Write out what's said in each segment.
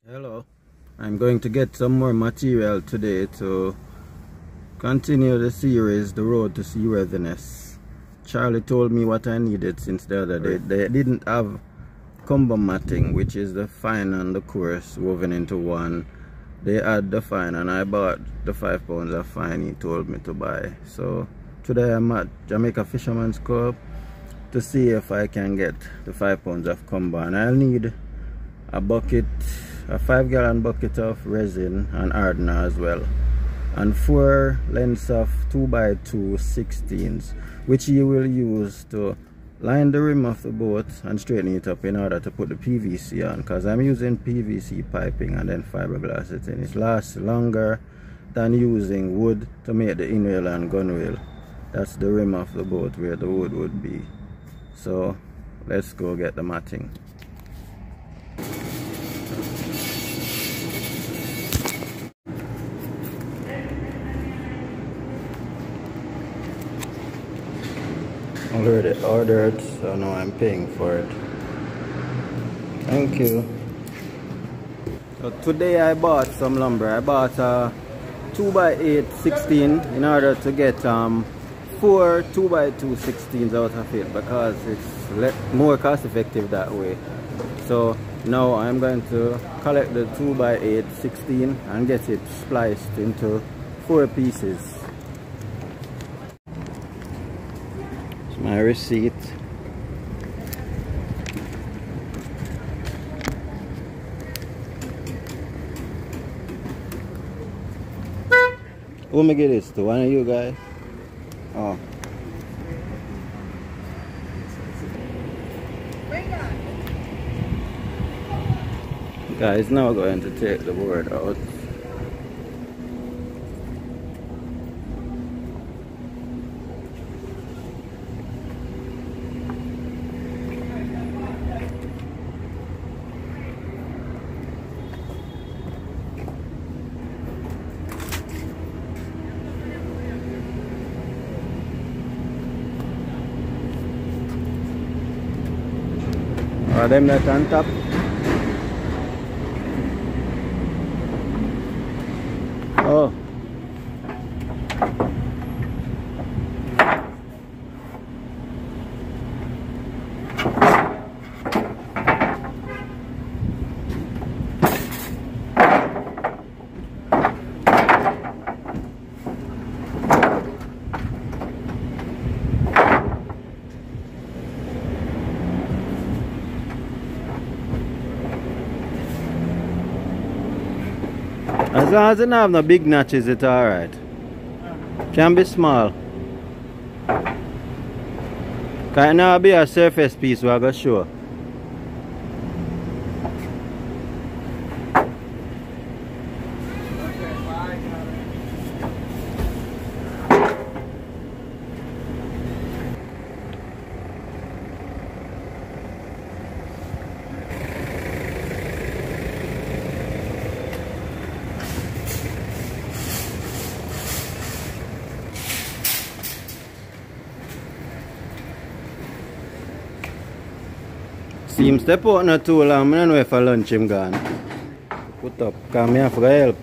Hello, I'm going to get some more material today to continue the series, The Road to Seaworthiness. Charlie told me what I needed since the other day. They didn't have combo matting, which is the fine and the coarse woven into one. They had the fine and I bought the 5 pounds of fine he told me to buy. So today I'm at Jamaica Fisherman's Co-op to see if I can get the 5 pounds of combo, and I'll need a bucket, a 5-gallon bucket of resin and hardener as well, and 4 lengths of 2x2 16s, which you will use to line the rim of the boat and straighten it up in order to put the PVC on, because I'm using PVC piping and then fiberglass it in. It lasts longer than using wood to make the inrail and gunwale. That's the rim of the boat where the wood would be. So let's go get the matting. Already ordered, so now I'm paying for it. Thank you. So today I bought some lumber. I bought a 2x8 16 in order to get 4 2x2 16s out of it, because it's more cost effective that way. So now I'm going to collect the 2x8 16 and get it spliced into 4 pieces. My receipt. Who me get this to? One of you guys? Oh. Guys, now we're going to take the board out. Are them that on top? Oh. As long as it don't have no big notches, it's alright. Can be small. Cause it now be a surface piece we're gonna show. Seems step out not too long. I don't know if for lunch him gone. Put up, because I have to help.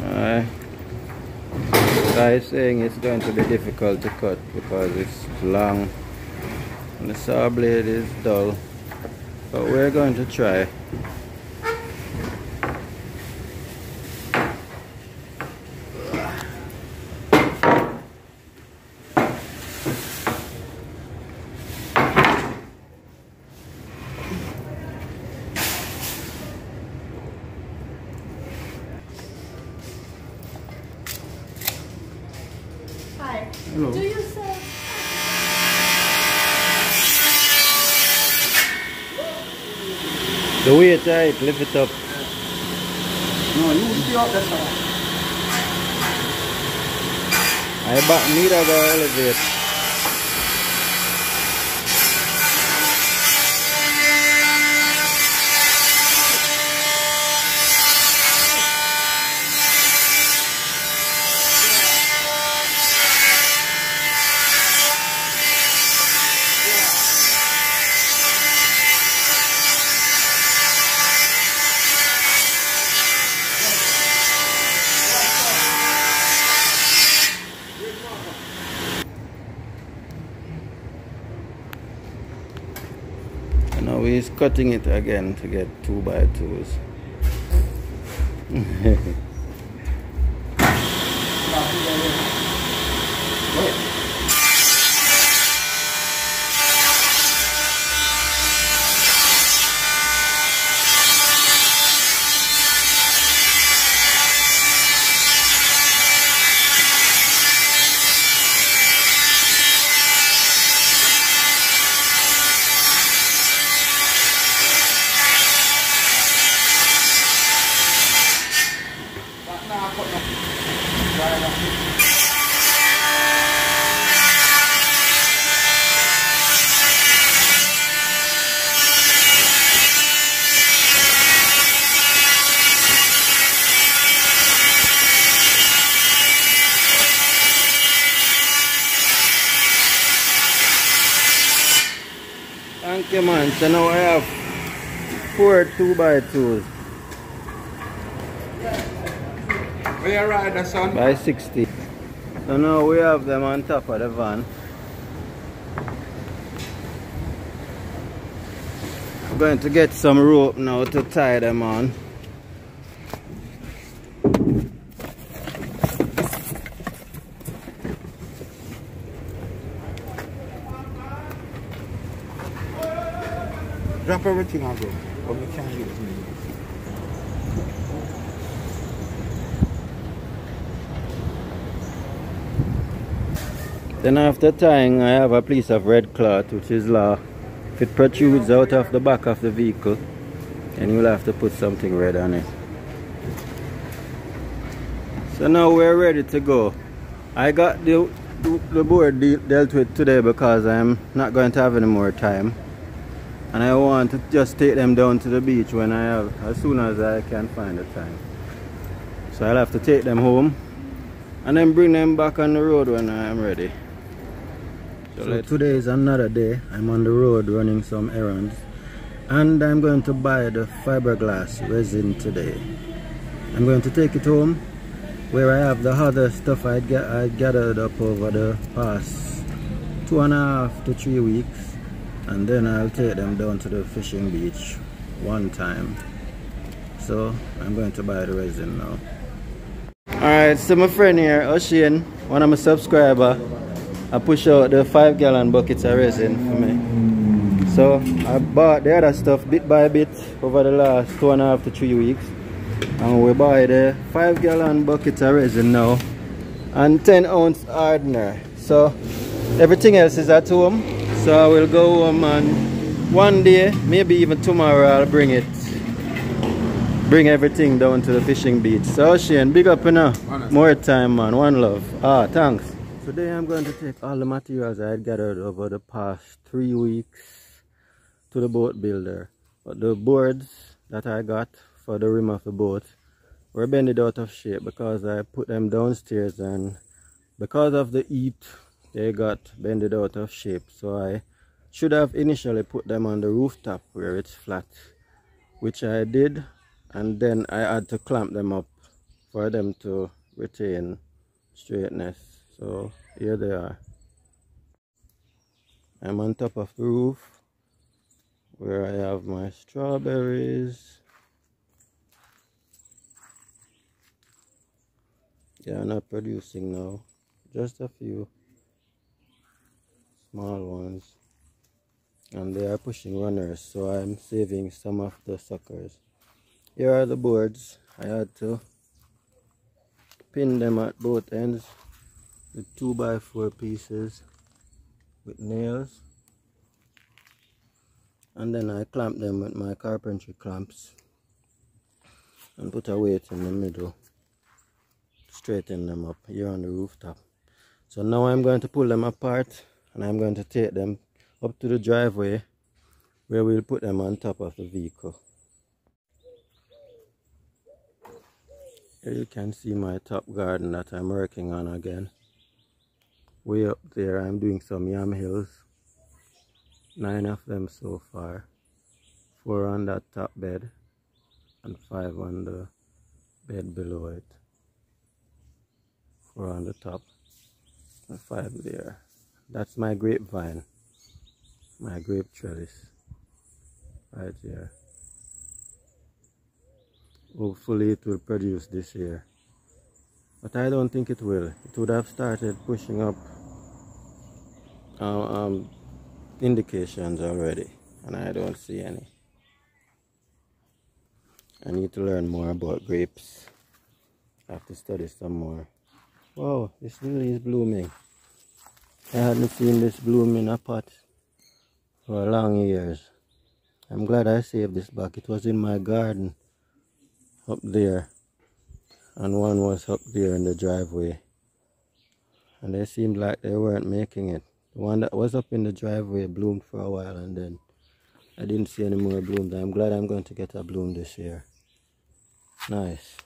Alright. Guy is saying it's going to be difficult to cut because it's long and the saw blade is dull. But we're going to try. Hello. Do you sell? The weight right, lift it up. No, you lift it up, that's all. I need to go elevate. he's cutting it again to get 2x2s. Thank you, man. So now I have 4 2x2s. Where you ride the son? By 60. So now we have them on top of the van. I'm going to get some rope now to tie them on. Drop everything on go. Or we can't use me. Then after tying, I have a piece of red cloth, which is law. If it protrudes out of the back of the vehicle, then you'll have to put something red on it. So now we're ready to go. I got the board dealt with today because I'm not going to have any more time. And I want to just take them down to the beach when I have, as soon as I can find the time. So I'll have to take them home and then bring them back on the road when I am ready. So today is another day. I'm on the road running some errands, and I'm going to buy the fiberglass resin today. I'm going to take it home where I have the other stuff I gathered up over the past 2.5 to 3 weeks, and then I'll take them down to the fishing beach one time. So I'm going to buy the resin now. Alright, so my friend here, Ocean, one of my subscribers, I push out the 5-gallon buckets of resin for me. So I bought the other stuff bit by bit over the last 2.5 to 3 weeks. And we buy the 5-gallon buckets of resin now and 10-ounce hardener. So everything else is at home. So I will go home and one day, maybe even tomorrow, I'll bring everything down to the fishing beach. So Shane, big up now. More time, man. One love. Ah, thanks. Today I'm going to take all the materials I had gathered over the past 3 weeks to the boat builder. But the boards that I got for the rim of the boat were bended out of shape because I put them downstairs, and because of the heat they got bended out of shape. So I should have initially put them on the rooftop where it's flat, which I did, and then I had to clamp them up for them to retain straightness. So here they are. I'm on top of the roof where I have my strawberries. They are not producing now, just a few small ones, and they are pushing runners, so I'm saving some of the suckers. Here are the boards. I had to pin them at both ends with 2x4 pieces with nails, and then I clamp them with my carpentry clamps and put a weight in the middle, straighten them up here on the rooftop. So now I'm going to pull them apart, and I'm going to take them up to the driveway where we'll put them on top of the vehicle. Here you can see my top garden that I'm working on again. Way up there I'm doing some yam hills. 9 of them so far. 4 on that top bed and 5 on the bed below it. 4 on the top and 5 there. That's my grapevine, my grape trellis. right here. Hopefully it will produce this year, but I don't think it will. It would have started pushing up indications already, and I don't see any. I need to learn more about grapes. I have to study some more. Wow, this lily is blooming. I hadn't seen this bloom in a pot for long years. I'm glad I saved this back. It was in my garden up there, and one was up there in the driveway, and they seemed like they weren't making it. The one that was up in the driveway bloomed for a while, and then I didn't see any more blooms. I'm glad I'm going to get a bloom this year. Nice.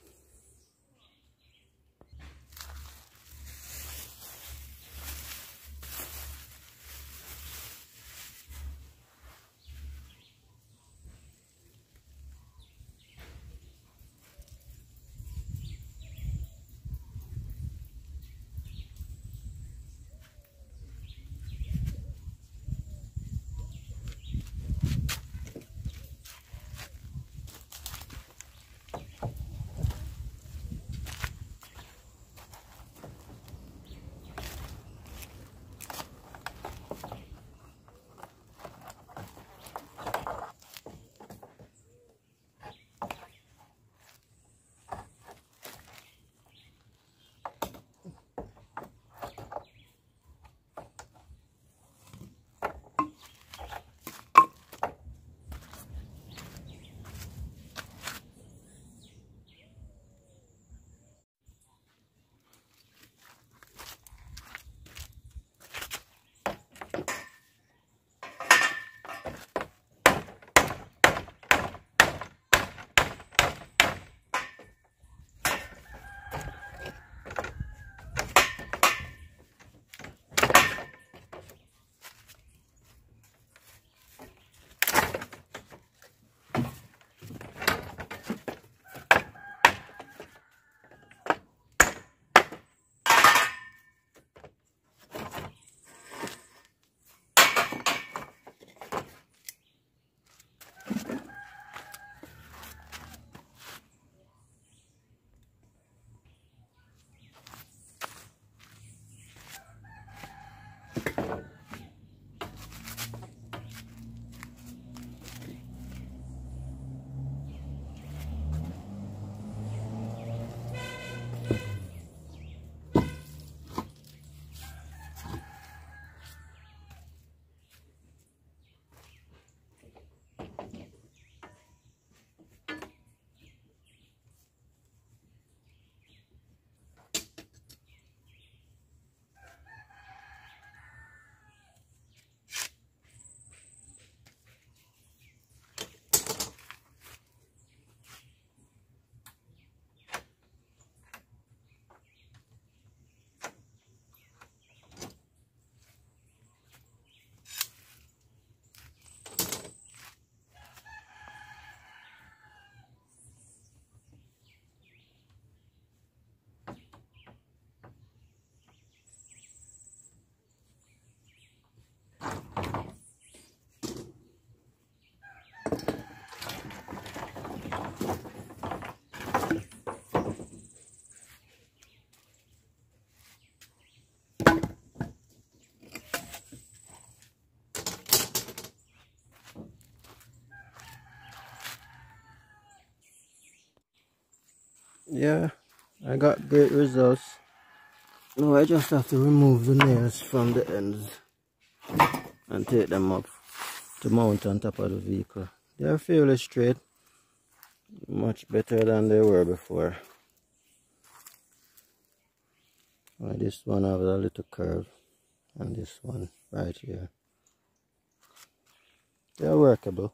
Yeah, I got great results. Now I just have to remove the nails from the ends and take them up to mount on top of the vehicle. They are fairly straight, much better than they were before. This one has a little curve, and this one right here. They are workable.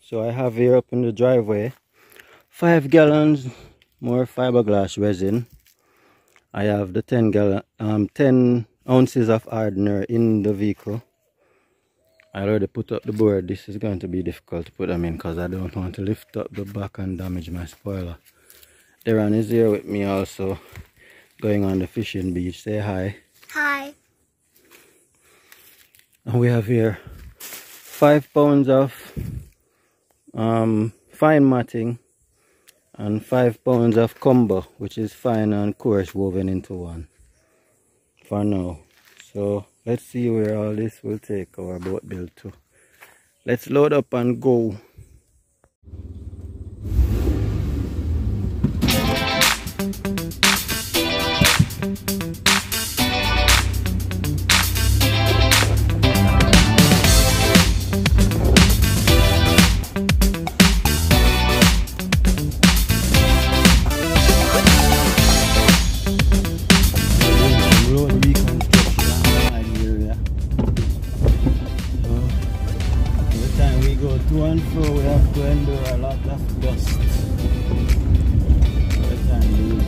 So I have here up in the driveway 5 gallons more fiberglass resin. I have the 10 ounces of hardener in the vehicle. I already put up the board. This is going to be difficult to put them in because I don't want to lift up the back and damage my spoiler. Darren is here with me also, going on the fishing beach. Say hi. Hi. And we have here 5 pounds of fine matting and 5 pounds of combo, which is fine and coarse woven into one for now. So let's see where all this will take our boat build to. Let's load up and go. To and fro, we have to endure a lot of dust. For the time being.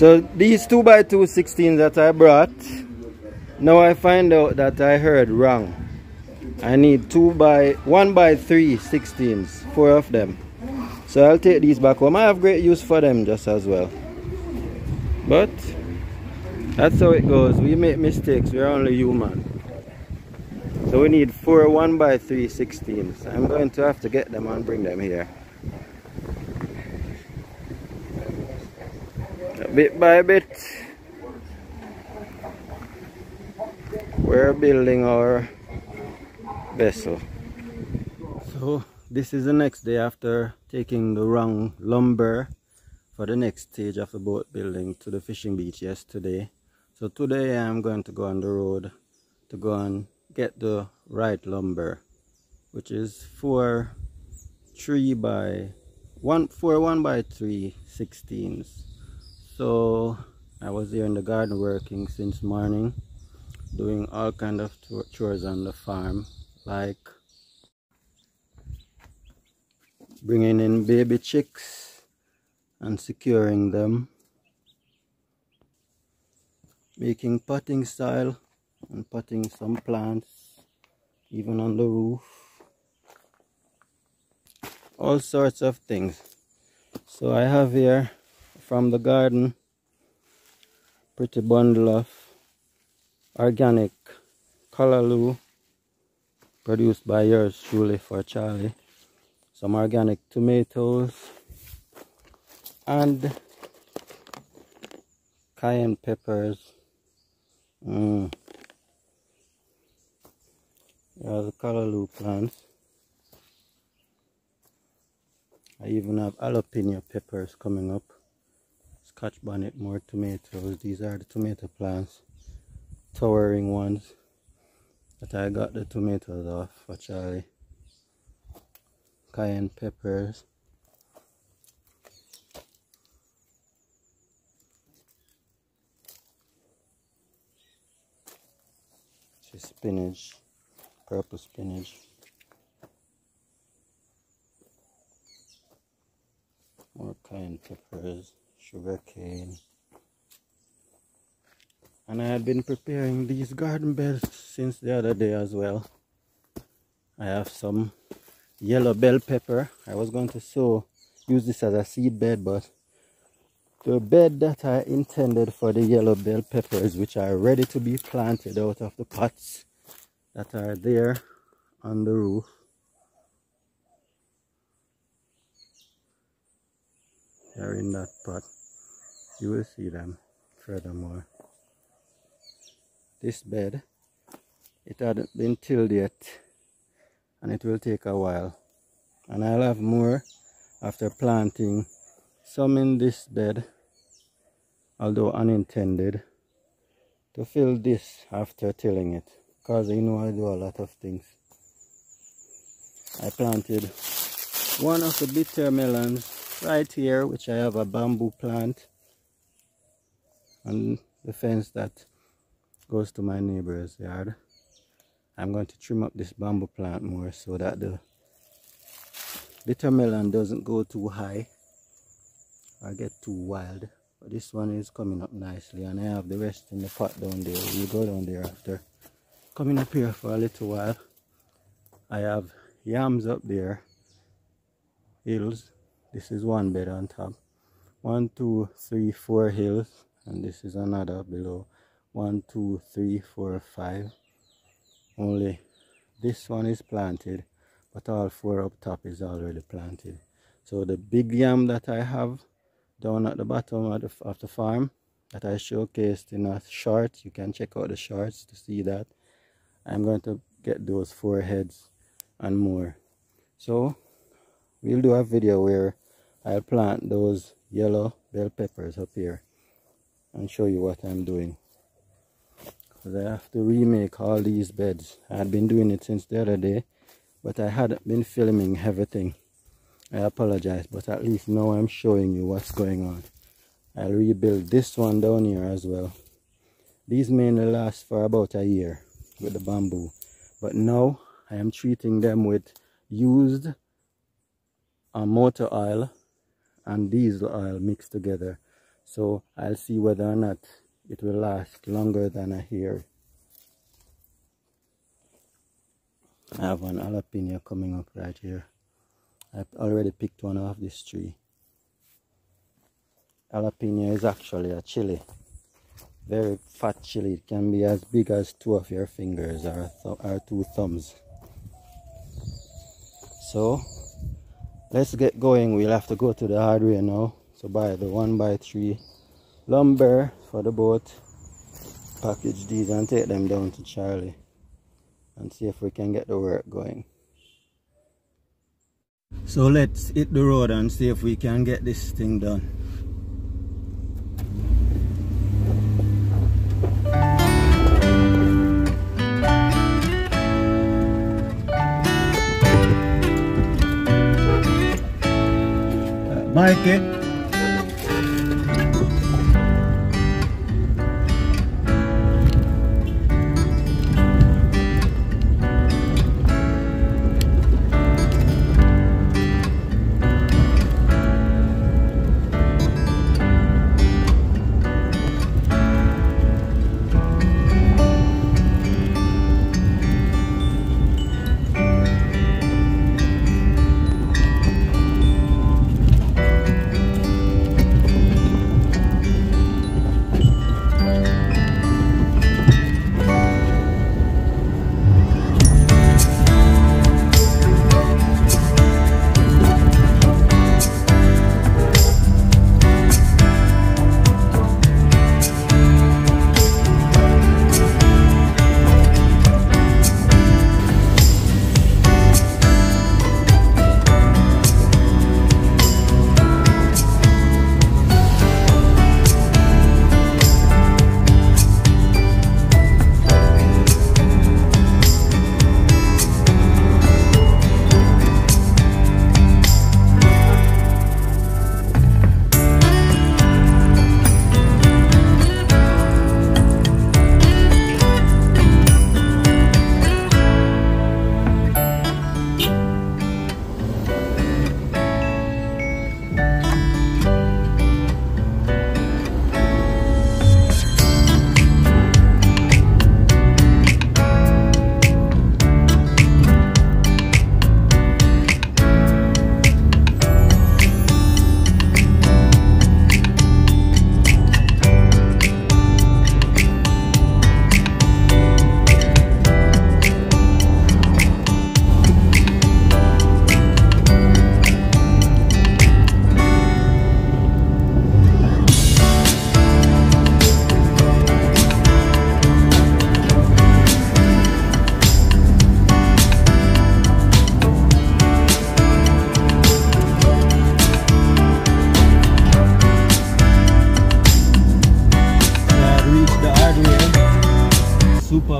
So these 2x2 16s that I brought, now I find out that I heard wrong. I need 1x3 16s, 4 of them. So I'll take these back home. I have great use for them just as well. But that's how it goes. We make mistakes. We're only human. So we need 4 1x3 16s. I'm going to have to get them and bring them here. Bit by bit, we're building our vessel. So this is the next day after taking the wrong lumber for the next stage of the boat building to the fishing beach yesterday. So today I'm going to go on the road to go and get the right lumber, which is 4 1x3 16s. So I was here in the garden working since morning, doing all kind of chores on the farm, like bringing in baby chicks and securing them, making potting style and potting some plants, even on the roof, all sorts of things. So I have here from the garden pretty bundle of organic callaloo produced by yours truly for Charlie, some organic tomatoes and cayenne peppers. There are the callaloo plants. I even have jalapeno peppers coming up, Scotch bonnet, more tomatoes. These are the tomato plants, towering ones that I got the tomatoes off for Charlie. Cayenne peppers. Spinach, purple spinach. More cayenne peppers, sugar cane. And I had been preparing these garden beds since the other day as well. I have some yellow bell pepper. I was going to use this as a seed bed, but the bed that I intended for the yellow bell peppers, which are ready to be planted out of the pots that are there on the roof, they're in that pot. You will see them furthermore. This bed, it hadn't been tilled yet, and it will take a while, and I'll have more after planting some in this bed, although unintended, to fill this after tilling it, because you know I do a lot of things. I planted one of the bitter melons right here, which I have a bamboo plant on the fence that goes to my neighbor's yard. I'm going to trim up this bamboo plant more so that the bitter melon doesn't go too high or get too wild. But this one is coming up nicely, and I have the rest in the pot down there. We'll go down there after. Coming up here for a little while, I have yams up there, hills. This is one bed on top. 1, 2, 3, 4 hills, and this is another below. 1, 2, 3, 4, 5. Only this one is planted, but all 4 up top is already planted. So the big yam that I have down at the bottom of the farm that I showcased in a short, you can check out the shorts to see that. I'm going to get those 4 heads and more. So we'll do a video where I'll plant those yellow bell peppers up here and show you what I'm doing, because I have to remake all these beds. I had been doing it since the other day, but I hadn't been filming everything. I apologize, but at least now I'm showing you what's going on. I'll rebuild this one down here as well. These mainly last for about a year with the bamboo, but now I am treating them with used motor oil and diesel oil mixed together, So I'll see whether or not it will last longer than a year. I have an jalapeno coming up right here. I've already picked one off this tree. Jalapeno is actually a chili. Very fat chili. It can be as big as 2 of your fingers or 2 thumbs. So let's get going. We'll have to go to the hardware now. So buy the 1x3 lumber for the boat. Package these and take them down to Charlie and see if we can get the work going. So let's hit the road and see if we can get this thing done. Mikey.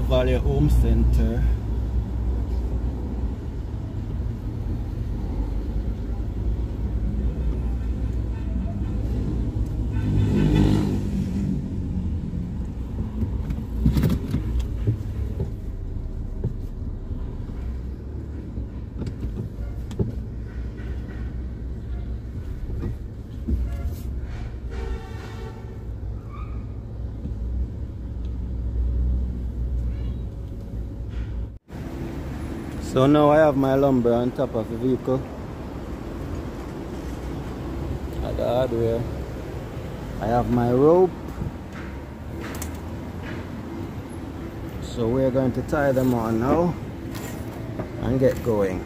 Valley Home Center. So now I have my lumber on top of the vehicle at the hardware. I have my rope. So we're going to tie them on now and get going.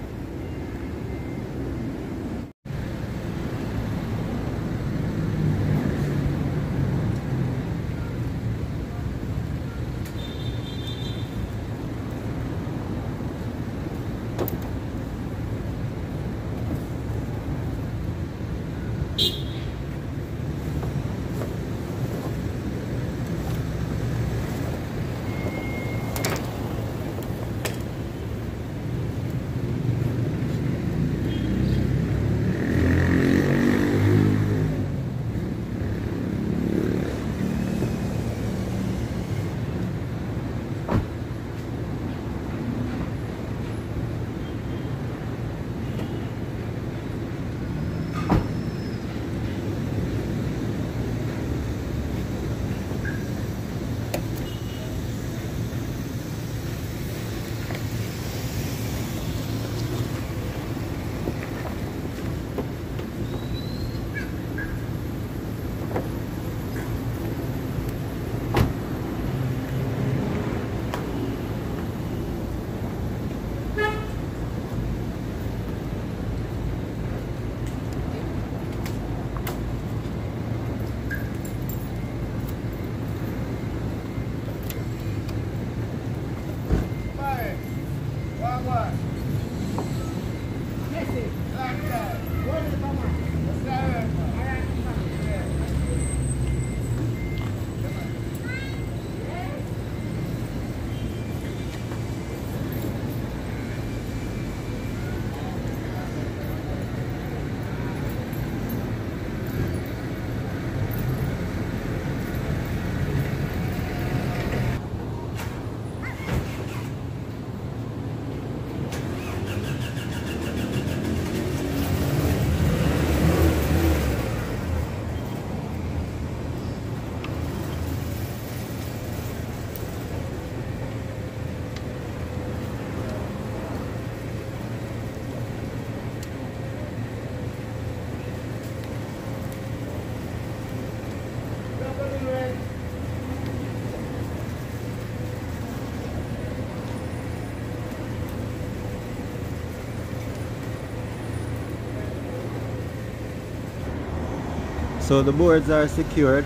So the boards are secured.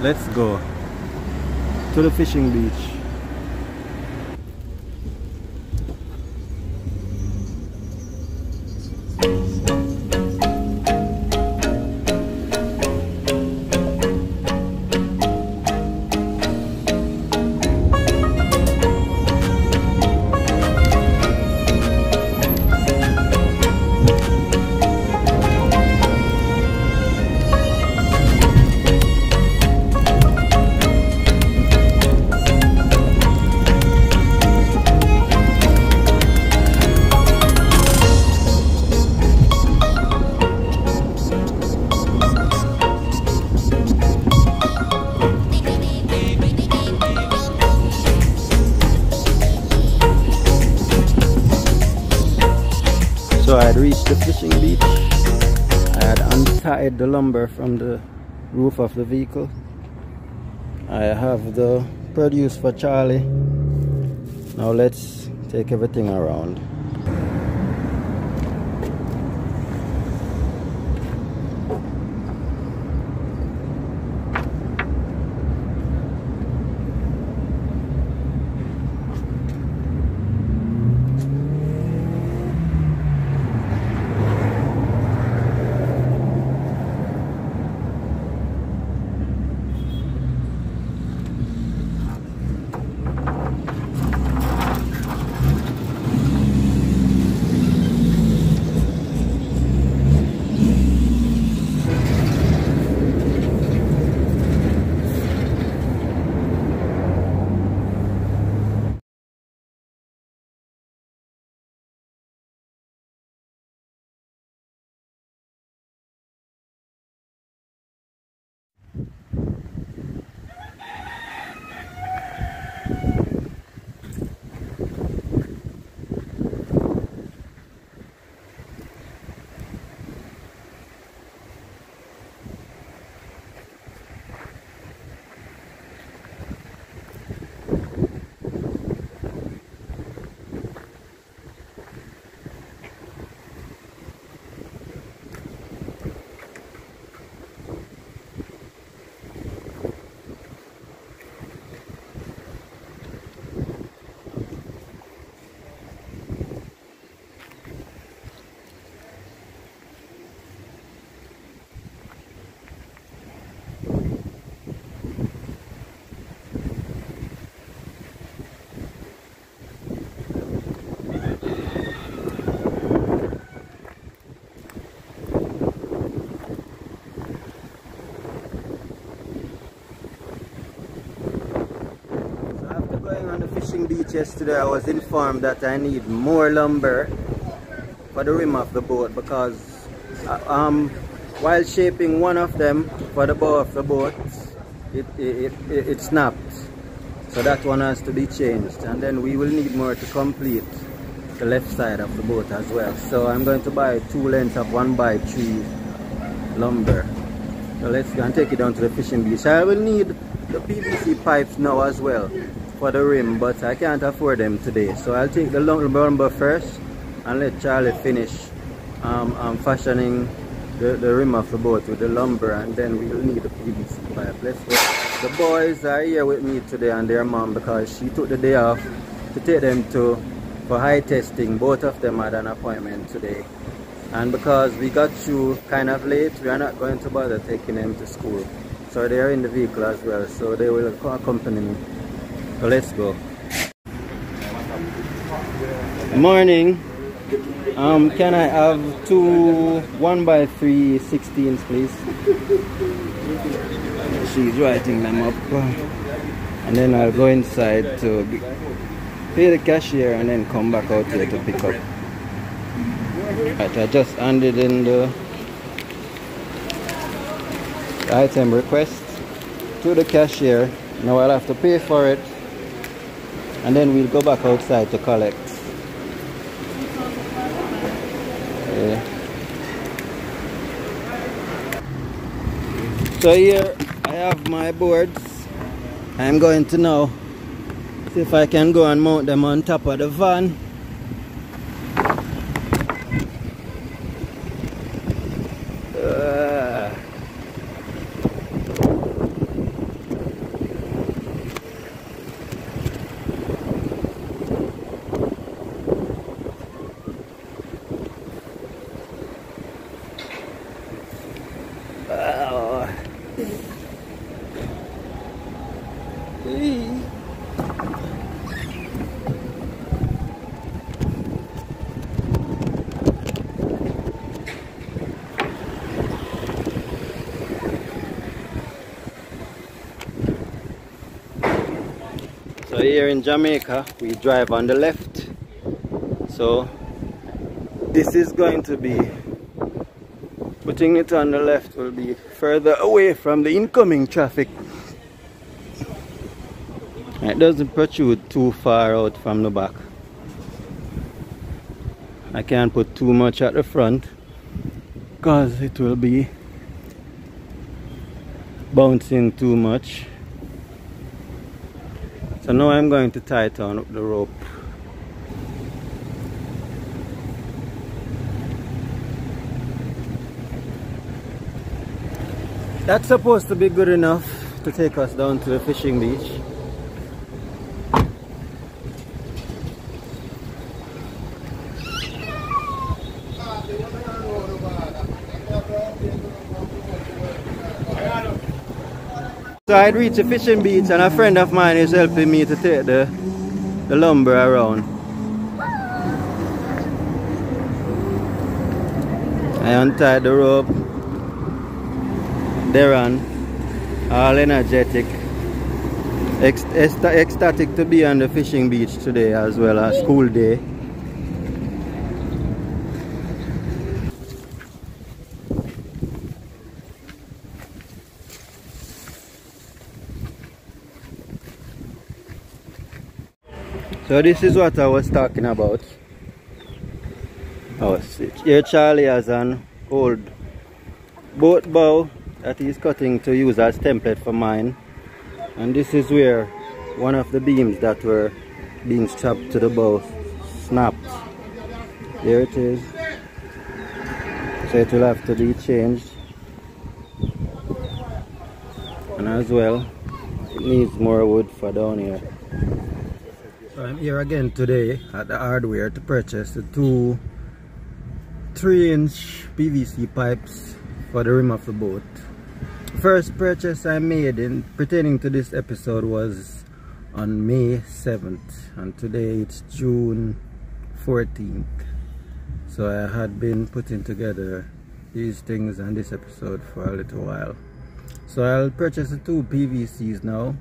Let's go to the fishing beach. So I had reached the fishing beach. I had untied the lumber from the roof of the vehicle. I have the produce for Charlie. Now let's take everything around. Fishing beach yesterday, I was informed that I need more lumber for the rim of the boat because while shaping one of them for the bow of the boat, it snapped. So that one has to be changed, and then we will need more to complete the left side of the boat as well. So I'm going to buy 2 lengths of 1x3 lumber. So let's go and take it down to the fishing beach. I will need the PVC pipes now as well for the rim, but I can't afford them today. So I'll take the lumber first and let Charlie finish fashioning the rim of the boat with the lumber, and then we will need the PVC pipe. Let's go. The boys are here with me today and their mom because she took the day off to take them for high testing. Both of them had an appointment today, and because we got through kind of late, we are not going to bother taking them to school. So they are in the vehicle as well, so they will accompany me. So let's go. Morning. Can I have 2 1x3 16s, please? She's writing them up, and then I'll go inside to pay the cashier and then come back out here to pick up. Right, I just handed in the item request to the cashier. Now I'll have to pay for it, and then we'll go back outside to collect. Yeah. So here I have my boards. I'm going to now see if I can go and mount them on top of the van. Hey. So here in Jamaica, we drive on the left. So this is going to be, putting it on the left will be further away from the incoming traffic. It doesn't protrude too far out from the back. I can't put too much at the front because it will be bouncing too much. So now I'm going to tighten up the rope. That's supposed to be good enough to take us down to the fishing beach. So I'd reached the fishing beach and a friend of mine is helping me to take the lumber around. I untied the rope. Darren, all energetic, ecstatic to be on the fishing beach today as well as school day. So this is what I was talking about. Here Charlie has an old boat bow that he's cutting to use as template for mine, and this is where one of the beams that were being strapped to the bow snapped. There it is. So it will have to be changed, and as well it needs more wood for down here. So I'm here again today at the hardware to purchase the two 3-inch PVC pipes for the rim of the boat. First purchase I made in pertaining to this episode was on May 7th, and today it's June 14th. So I had been putting together these things on this episode for a little while. So I'll purchase the two PVCs now,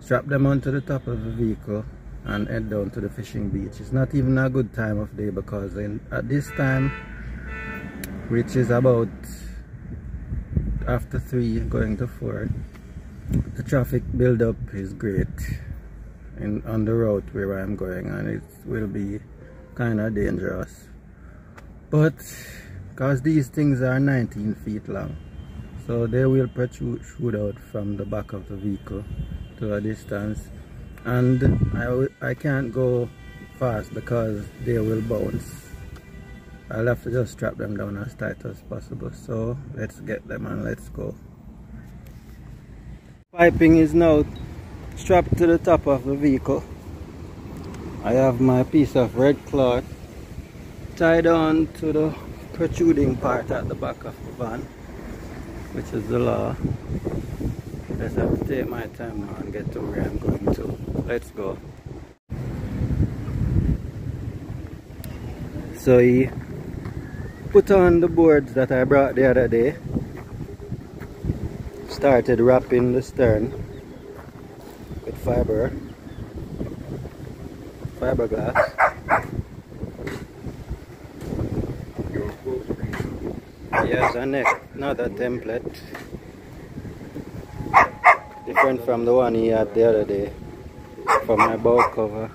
strap them onto the top of the vehicle and head down to the fishing beach. It's not even a good time of day because at this time, which is about after 3 going to 4, the traffic build-up is great on the route where I'm going, and it will be kind of dangerous. But because these things are 19 feet long, so they will protrude out from the back of the vehicle to a distance, and I can't go fast because they will bounce. I'll have to just strap them down as tight as possible. So let's get them and let's go. Piping is now strapped to the top of the vehicle. I have my piece of red cloth tied on to the protruding part at the back of the van, which is the law. Just have to take my time now and get to where I'm going to. Let's go. So he put on the boards that I brought the other day, started wrapping the stern with fiberglass. Here's another template, different from the one he had the other day for my bow cover.